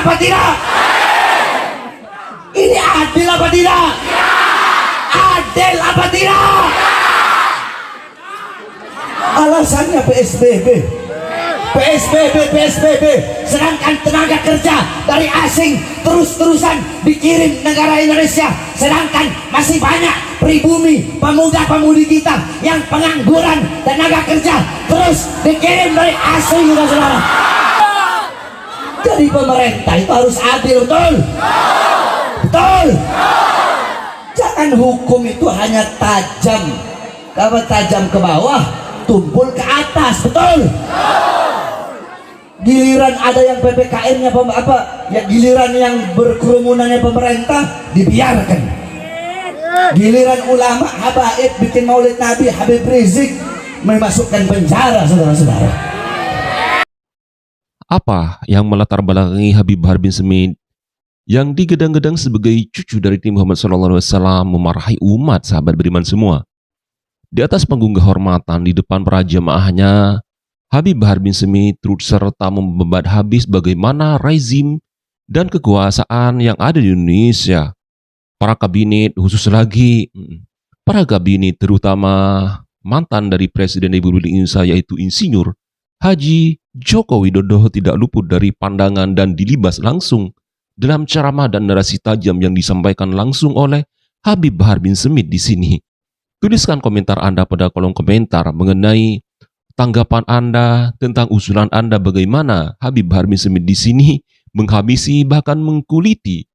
apa tidak? Ini adil apa tidak? Adil apa tidak? Alasannya PSBB, sedangkan tenaga kerja dari asing terus-terusan dikirim negara Indonesia, sedangkan masih banyak pribumi pemuda-pemudi kita yang pengangguran tenaga kerja terus dikirim dari asing, saudara. Jadi pemerintah itu harus adil, betul? Betul? Jangan hukum itu hanya tajam, kalau tajam ke bawah, tumpul ke atas, betul? Giliran ada yang PPKM-nya giliran yang berkerumunannya pemerintah dibiarkan. Giliran ulama habaib bikin maulid Nabi Habib Rizik memasukkan penjara, saudara-saudara. Apa yang melatar belakangi Habib Bahar bin Smith yang digadang-gadang sebagai cucu dari Nabi Muhammad SAW memarahi umat sahabat beriman semua? Di atas panggung kehormatan di depan para jemaahnya, Habib Bahar bin Smith turut serta membabat habis bagaimana rezim dan kekuasaan yang ada di Indonesia. Para kabinet, khusus lagi para kabinet terutama mantan dari Presiden Republik Indonesia yaitu Insinyur Haji Joko Widodo tidak luput dari pandangan dan dilibas langsung dalam ceramah dan narasi tajam yang disampaikan langsung oleh Habib Bahar bin Smith di sini. Tuliskan komentar Anda pada kolom komentar mengenai tanggapan Anda tentang usulan Anda bagaimana Habib Bahar bin Smith di sini menghabisi bahkan mengkuliti.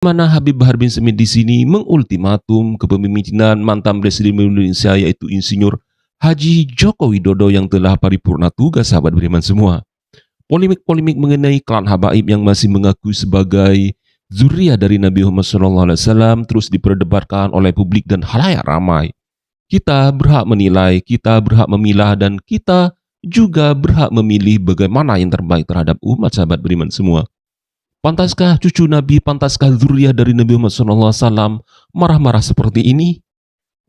Mana Habib Bahar bin Smith di sini mengultimatum kepemimpinan mantan Presiden Indonesia yaitu Insinyur Haji Joko Widodo yang telah paripurna tugas, sahabat beriman semua. Polemik-polemik mengenai klan habaib yang masih mengaku sebagai zuriat dari Nabi Muhammad SAW terus diperdebatkan oleh publik dan khalayak ramai. Kita berhak menilai, kita berhak memilah, dan kita juga berhak memilih bagaimana yang terbaik terhadap umat, sahabat beriman semua. Pantaskah cucu Nabi, pantaskah zuriat dari Nabi Muhammad SAW marah-marah seperti ini?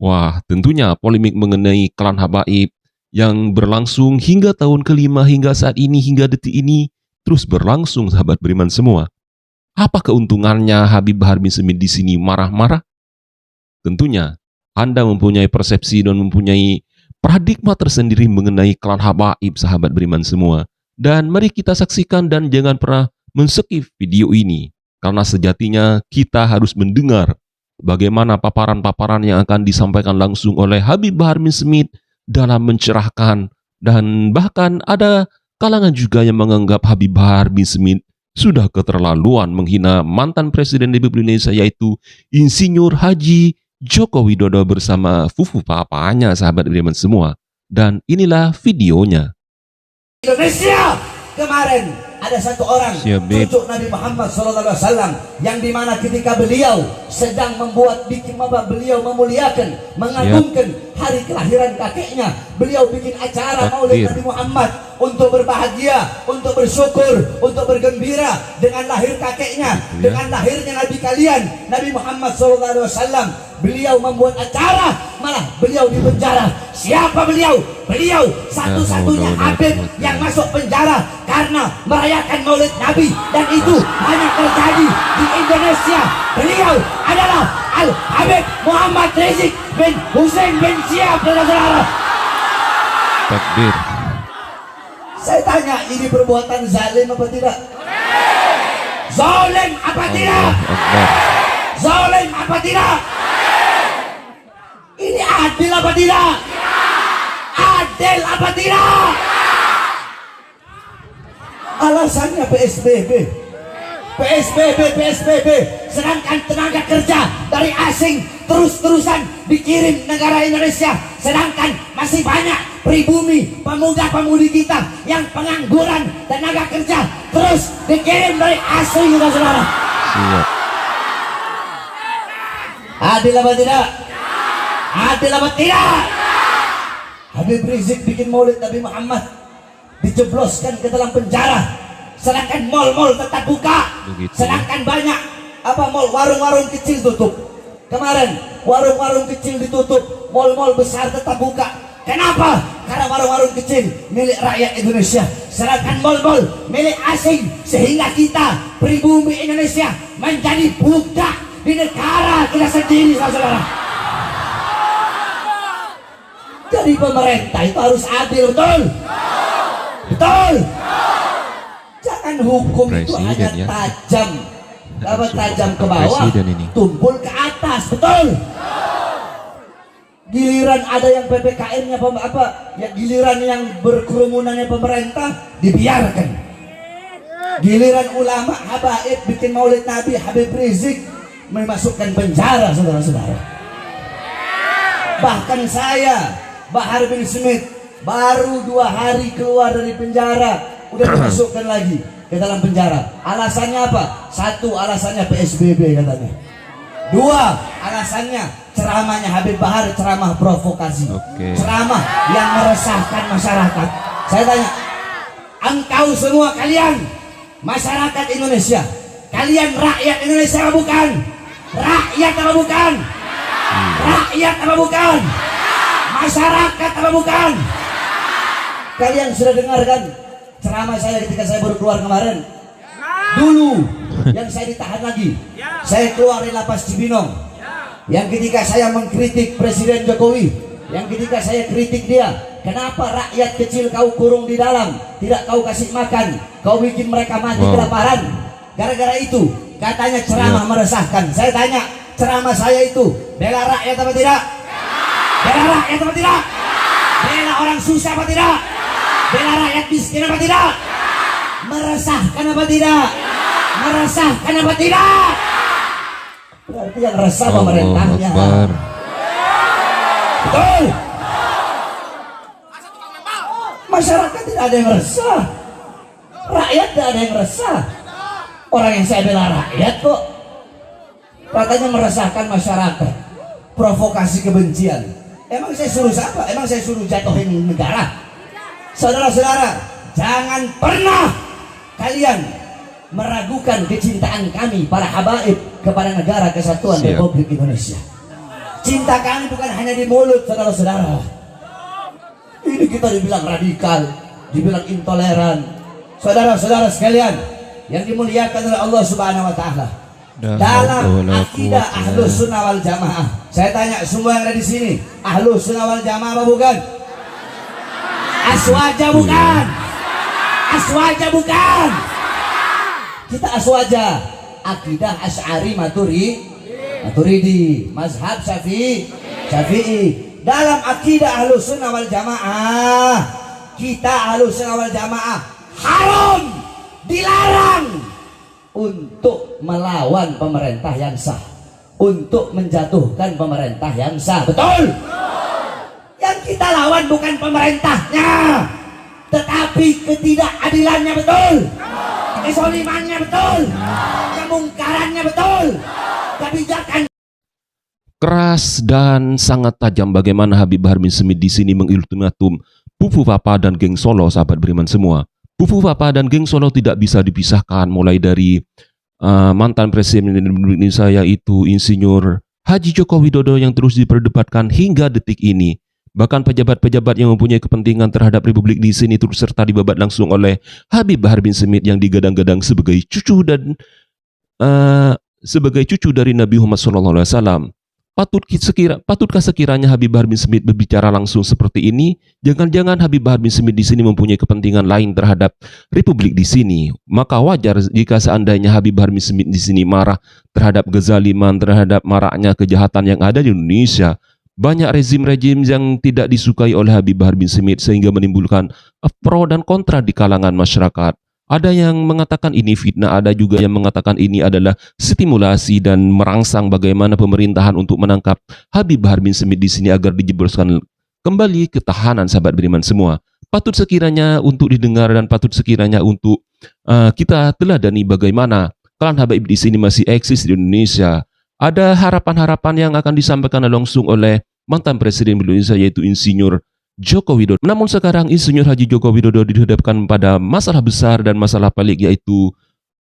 Wah, tentunya polemik mengenai klan habaib yang berlangsung hingga tahun kelima, hingga saat ini, hingga detik ini terus berlangsung, sahabat beriman semua. Apa keuntungannya Habib Bahar bin Smith di sini marah-marah? Tentunya Anda mempunyai persepsi dan mempunyai paradigma tersendiri mengenai klan habaib, sahabat beriman semua. Dan mari kita saksikan dan jangan pernah men-skip video ini, karena sejatinya kita harus mendengar bagaimana paparan-paparan yang akan disampaikan langsung oleh Habib Bahar bin Smith dalam mencerahkan, dan bahkan ada kalangan juga yang menganggap Habib Bahar bin Smith sudah keterlaluan menghina mantan Presiden Republik Indonesia yaitu Insinyur Haji Joko Widodo bersama fufu papanya, sahabat beriman semua. Dan inilah videonya. Indonesia kemarin ada satu orang cucu Nabi Muhammad SAW yang dimana ketika beliau sedang beliau memuliakan, mengagungkan hari kelahiran kakeknya, beliau bikin acara maulid Nabi Muhammad untuk berbahagia, untuk bersyukur, untuk bergembira dengan lahir kakeknya, dengan lahirnya Nabi kalian, Nabi Muhammad SAW. Beliau membuat acara, malah beliau dipenjara. Siapa beliau? Beliau satu-satunya Habib yang masuk penjara karena merayakan maulid Nabi, dan itu hanya terjadi di Indonesia. Beliau adalah Al-Habib Muhammad Rizik bin Hussein bin Syihab, saudara-saudara. Takbir. Saya tanya, ini perbuatan zalim apa tidak? Zalim apa tidak? Zalim apa tidak? Ini adil apa tidak? Adil apa tidak? Alasannya PSBB, sedangkan tenaga kerja dari asing terus-terusan dikirim negara Indonesia, sedangkan masih banyak pribumi pemuda-pemudi kita yang pengangguran tenaga kerja terus dikirim dari asing, saudara. Adil apa tidak? Adil apa tidak? Habib Rizik bikin maulid Nabi Muhammad dijebloskan ke dalam penjara, sedangkan mal-mal tetap buka. Sedangkan banyak warung-warung kecil tutup. Kemarin warung-warung kecil ditutup, mal-mal besar tetap buka. Kenapa? Karena warung-warung kecil milik rakyat Indonesia. serahkan mall-mall milik asing, sehingga kita pribumi Indonesia menjadi budak di negara kita sendiri, saudara. Jadi pemerintah itu harus adil, betul? Betul. Jangan hukum itu hanya tajam, tajam ke bawah, tumpul ke atas, betul? Giliran ada yang PPKM-nya giliran yang berkerumunannya pemerintah dibiarkan. Giliran ulama habaib bikin maulid Nabi Habib Rizik memasukkan penjara, saudara-saudara. Bahkan saya, Bahar bin Smith, baru 2 hari keluar dari penjara udah dimasukkan lagi ke dalam penjara. Alasannya apa? 1, alasannya PSBB katanya. 2, alasannya ceramahnya Habib Bahar, ceramah provokasi, ceramah yang meresahkan masyarakat. Saya tanya, engkau semua kalian masyarakat Indonesia, kalian rakyat Indonesia apa bukan? Rakyat apa bukan? Rakyat apa bukan? Masyarakat apa bukan? Kalian sudah dengarkan ceramah saya ketika saya baru keluar kemarin? Dulu yang saya ditahan lagi, saya keluar dari lapas Cibinong, yang ketika saya mengkritik Presiden Jokowi, yang ketika saya kritik dia, kenapa rakyat kecil kau kurung di dalam, tidak kau kasih makan, kau bikin mereka mati kelaparan. Gara-gara itu katanya ceramah meresahkan. Saya tanya, ceramah saya itu bela rakyat apa tidak? Bela rakyat apa tidak? Bela orang susah apa tidak? Bela rakyat miskin apa tidak? Meresahkan apa tidak? Meresahkan apa tidak? Berarti yang resah pemerintahnya. Betul. Masyarakat tidak ada yang resah, rakyat tidak ada yang resah. Orang yang saya bela rakyat kok katanya meresahkan masyarakat, provokasi kebencian. Emang saya suruh siapa? Emang saya suruh jatuhin negara? Saudara-saudara, jangan pernah kalian meragukan kecintaan kami para habaib kepada negara kesatuan Republik Indonesia. Cinta kami bukan hanya di mulut, saudara-saudara. Ini kita dibilang radikal, dibilang intoleran. Saudara-saudara sekalian yang dimuliakan oleh Allah Subhanahu wa taala, dalam akidah Ahlus Sunnah wal Jamaah, saya tanya semua yang ada di sini, Ahlus Sunnah wal Jamaah apa bukan? Aswaja bukan? Aswaja bukan? Kita aswaja, akidah Asy'ari Maturidi, mazhab Syafi'i. Dalam akidah Ahlus Sunnah wal Jamaah, kita Ahlus Sunnah wal Jamaah haram, dilarang untuk melawan pemerintah yang sah, untuk menjatuhkan pemerintah yang sah. Betul? Yang kita lawan bukan pemerintahnya, tetapi ketidakadilannya. Betul? Kesolimannya. Betul? Kemungkarannya. Betul? Kebijakan keras dan sangat tajam bagaimana Habib Bahar bin Smith di sini mengultimatum Pupu Papa dan geng Solo, sahabat beriman semua. Pupu Papa dan geng Solo tidak bisa dipisahkan, mulai dari mantan Presiden Republik Indonesia yaitu Insinyur Haji Joko Widodo yang terus diperdebatkan hingga detik ini. Bahkan pejabat-pejabat yang mempunyai kepentingan terhadap Republik di sini turut serta dibabat langsung oleh Habib Bahar bin Smith yang digadang-gadang sebagai cucu dan sebagai cucu dari Nabi Muhammad SAW. Patutkah sekiranya Habib Bahar bin Smith berbicara langsung seperti ini? Jangan-jangan Habib Bahar bin Smith di sini mempunyai kepentingan lain terhadap Republik di sini. Maka wajar jika seandainya Habib Bahar bin Smith di sini marah terhadap kezaliman, terhadap maraknya kejahatan yang ada di Indonesia. Banyak rezim-rezim yang tidak disukai oleh Habib Bahar bin Smith sehingga menimbulkan pro dan kontra di kalangan masyarakat. Ada yang mengatakan ini fitnah, ada juga yang mengatakan ini adalah stimulasi dan merangsang bagaimana pemerintahan untuk menangkap Habib Bahar bin Smith di sini agar dijebloskan kembali ke tahanan, sahabat beriman semua. Patut sekiranya untuk didengar dan patut sekiranya untuk kita teladani bagaimana klan habaib di sini masih eksis di Indonesia. Ada harapan-harapan yang akan disampaikan langsung oleh mantan Presiden Indonesia yaitu Insinyur Joko Widodo. Namun sekarang Insinyur Haji Joko Widodo dihadapkan pada masalah besar dan masalah pelik, yaitu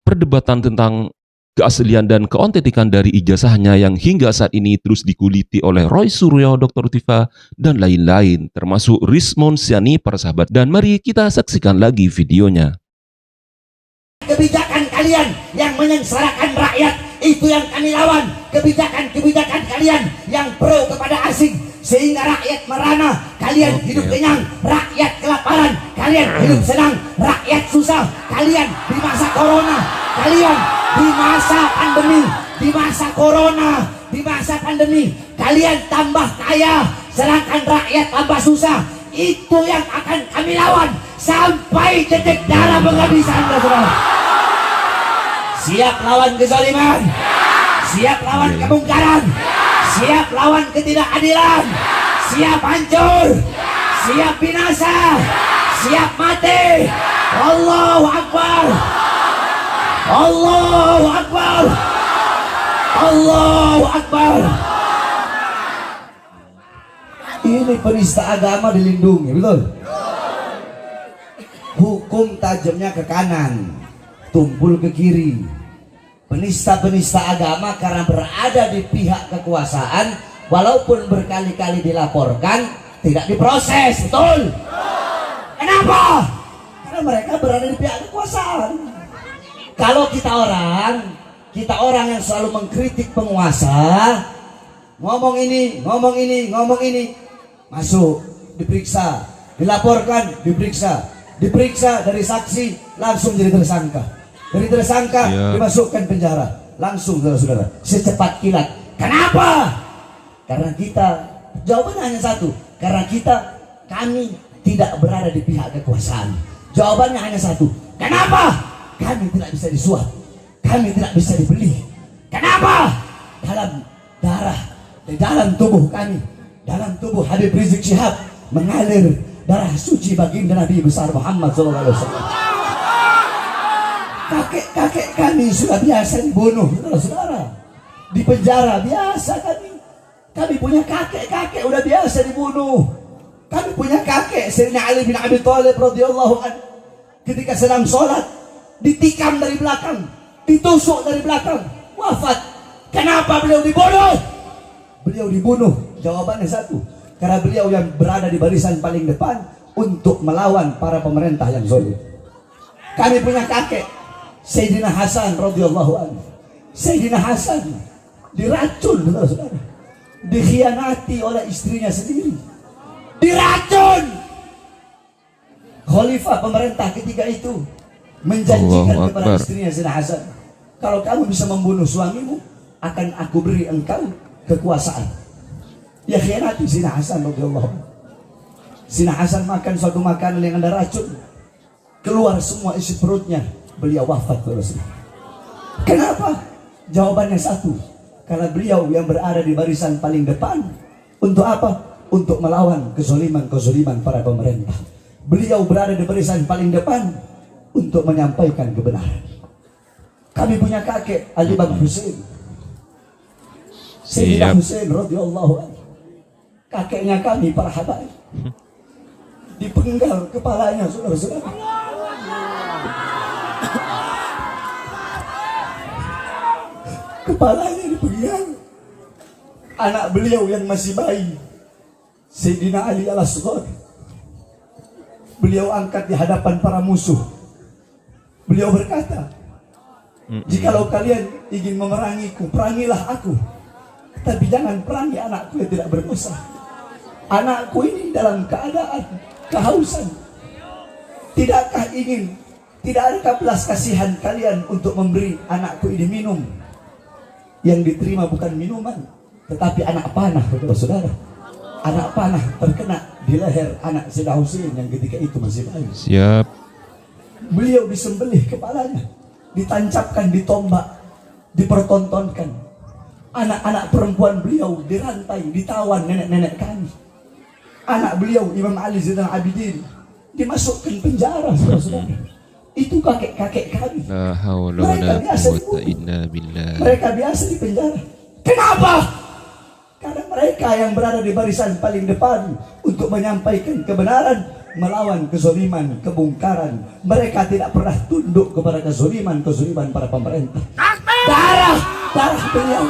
perdebatan tentang keaslian dan keautentikan dari ijazahnya yang hingga saat ini terus dikuliti oleh Roy Suryo, Dr. Tifa, dan lain-lain, termasuk Rismon Siani, para sahabat. Dan mari kita saksikan lagi videonya. Kebijakan kalian yang menyengsarakan rakyat, itu yang kami lawan. Kebijakan-kebijakan kalian yang pro kepada asing, sehingga rakyat merana, kalian hidup kenyang, rakyat kelaparan, kalian hidup senang, rakyat susah, kalian di masa corona, kalian di masa pandemi, di masa corona, di masa pandemi, kalian tambah kaya, sedangkan rakyat tambah susah. Itu yang akan kami lawan sampai detik darah penghabisan, saudara. Siap lawan kezaliman, siap lawan kemungkaran, siap lawan ketidakadilan, siap hancur, siap binasa, siap mati. Allahu Akbar, Allahu Akbar, Allahu Akbar. Ini penista agama dilindungi, betul? Hukum tajamnya ke kanan, tumpul ke kiri. Penista-penista agama karena berada di pihak kekuasaan, walaupun berkali-kali dilaporkan, tidak diproses, betul? Kenapa? Karena mereka berada di pihak kekuasaan. Kalau kita orang yang selalu mengkritik penguasa, ngomong ini, masuk, diperiksa, dilaporkan, diperiksa dari saksi, langsung jadi tersangka. Dari tersangka dimasukkan penjara, langsung, saudara-saudara, secepat kilat. Kenapa? Karena kita, jawabannya hanya satu, karena kami tidak berada di pihak kekuasaan. Jawabannya hanya satu, kenapa? Kami tidak bisa disuap, kami tidak bisa dibeli. Kenapa? Dalam darah, di dalam tubuh kami, dalam tubuh Habib Rizik Syihab mengalir darah suci baginda Nabi besar Muhammad SAW. Kakek kami sudah biasa dibunuh, saudara-saudara. Di penjara biasa kami punya kakek udah biasa dibunuh. Kami punya kakek Sayyidina Ali bin Abi Thalib radhiyallahu anhu, ketika sedang sholat ditikam dari belakang, ditusuk dari belakang, wafat. Kenapa beliau dibunuh? Beliau dibunuh, jawabannya satu, karena beliau yang berada di barisan paling depan untuk melawan para pemerintah yang zalim. Kami punya kakek Sayyidina Hasan radhiyallahu anhu. Sayyidina Hasan diracun, saudara-saudara. Dikhianati oleh istrinya sendiri. Diracun. Khalifah pemerintah ketika itu menjanjikan kepada istrinya Sayyidina Hasan, kalau kamu bisa membunuh suamimu, akan aku beri engkau kekuasaan. Ya khianati Sayyidina Hasan radhiyallahu anhu. Sayyidina Hasan makan suatu makanan yang ada racun, keluar semua isi perutnya, beliau wafat. Kenapa? Jawabannya satu, karena beliau yang berada di barisan paling depan. Untuk apa? Untuk melawan kezaliman para pemerintah. Beliau berada di barisan paling depan untuk menyampaikan kebenaran. Kami punya kakek Ali Bang Hussein, Sayyidina Hussein radhiyallahu anhu. Kakeknya kami para habaib, dipenggal kepalanya, saudara-saudara. Kepalanya dipenggal. Anak beliau yang masih bayi, Sayyidina Ali al-Asghar, beliau angkat di hadapan para musuh. Beliau berkata, jikalau kalian ingin memerangiku, perangilah aku, tapi jangan perangi anakku yang tidak berdosa. Anakku ini dalam keadaan kehausan. Tidakkah tidak adakah belas kasihan kalian untuk memberi anakku ini minum? Yang diterima bukan minuman, tetapi anak panah, saudara. Anak panah terkena di leher anak Sayyidina Husain yang ketika itu masih bayi. Siap. Beliau disembelih kepalanya, ditancapkan di tombak, dipertontonkan. Anak-anak perempuan beliau dirantai, ditawan nenek-nenek kami. Anak beliau Imam Ali Zainal Abidin dimasukkan penjara, saudara-saudara. Itu kakek-kakek kami. Mereka biasa dibunuh. Mereka biasa di penjara. Kenapa? Karena mereka yang berada di barisan paling depan untuk menyampaikan kebenaran, melawan kezaliman, kebungkaran. Mereka tidak pernah tunduk kepada kezaliman para pemerintah. darah beliau,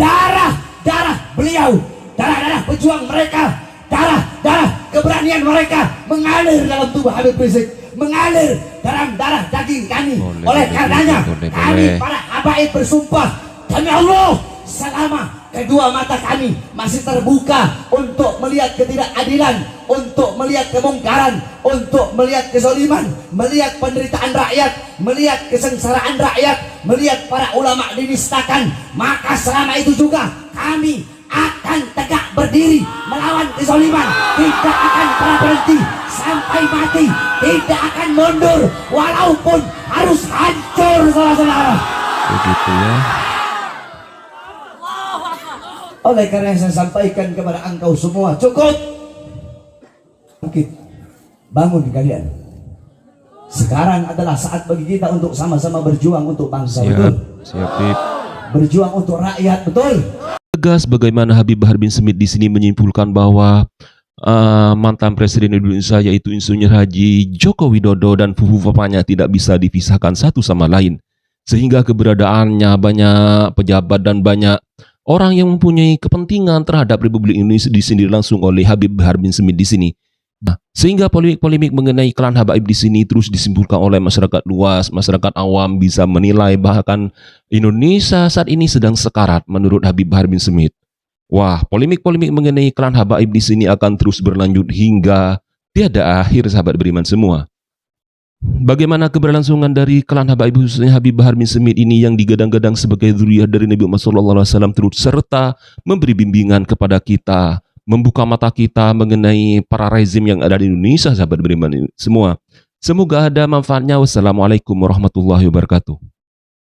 darah beliau, darah pejuang mereka, darah keberanian mereka mengalir dalam tubuh Habib Rizik, mengalir dalam darah daging kami. Oleh karenanya kami para habaib bersumpah demi Allah, selama kedua mata kami masih terbuka untuk melihat ketidakadilan, untuk melihat kemungkaran, untuk melihat kezaliman, melihat penderitaan rakyat, melihat kesengsaraan rakyat, melihat para ulama dinistakan, maka selama itu juga kami akan tegak berdiri melawan kezaliman, tidak akan pernah berhenti sampai mati, tidak akan mundur walaupun harus hancur saudara-saudara. Begitu ya. Oleh karena saya sampaikan kepada engkau semua, cukup. Bangkit, bangun kalian. Sekarang adalah saat bagi kita untuk sama-sama berjuang untuk bangsa, betul? Siap, Bib. Berjuang untuk rakyat, betul? Tegas bagaimana Habib Bahar bin Smith di sini menyimpulkan bahwa mantan Presiden Indonesia yaitu Insinyur Haji Joko Widodo dan fufu papanya tidak bisa dipisahkan satu sama lain, sehingga keberadaannya banyak pejabat dan banyak orang yang mempunyai kepentingan terhadap Republik Indonesia disindir langsung oleh Habib Bahar bin Smith di sini. Nah, sehingga polemik-polemik mengenai klan Habaib di sini terus disimpulkan oleh masyarakat luas, masyarakat awam bisa menilai bahkan Indonesia saat ini sedang sekarat menurut Habib Bahar bin Smith. Wah, polemik-polemik mengenai klan Habaib di sini akan terus berlanjut hingga tiada akhir, sahabat beriman semua. Bagaimana keberlangsungan dari klan Habaib khususnya Habib Bahar bin Smith ini yang digadang-gadang sebagai zuriyah dari Nabi Muhammad SAW terus serta memberi bimbingan kepada kita, membuka mata kita mengenai para rezim yang ada di Indonesia, sahabat beriman semua. Semoga ada manfaatnya. Wassalamualaikum warahmatullahi wabarakatuh.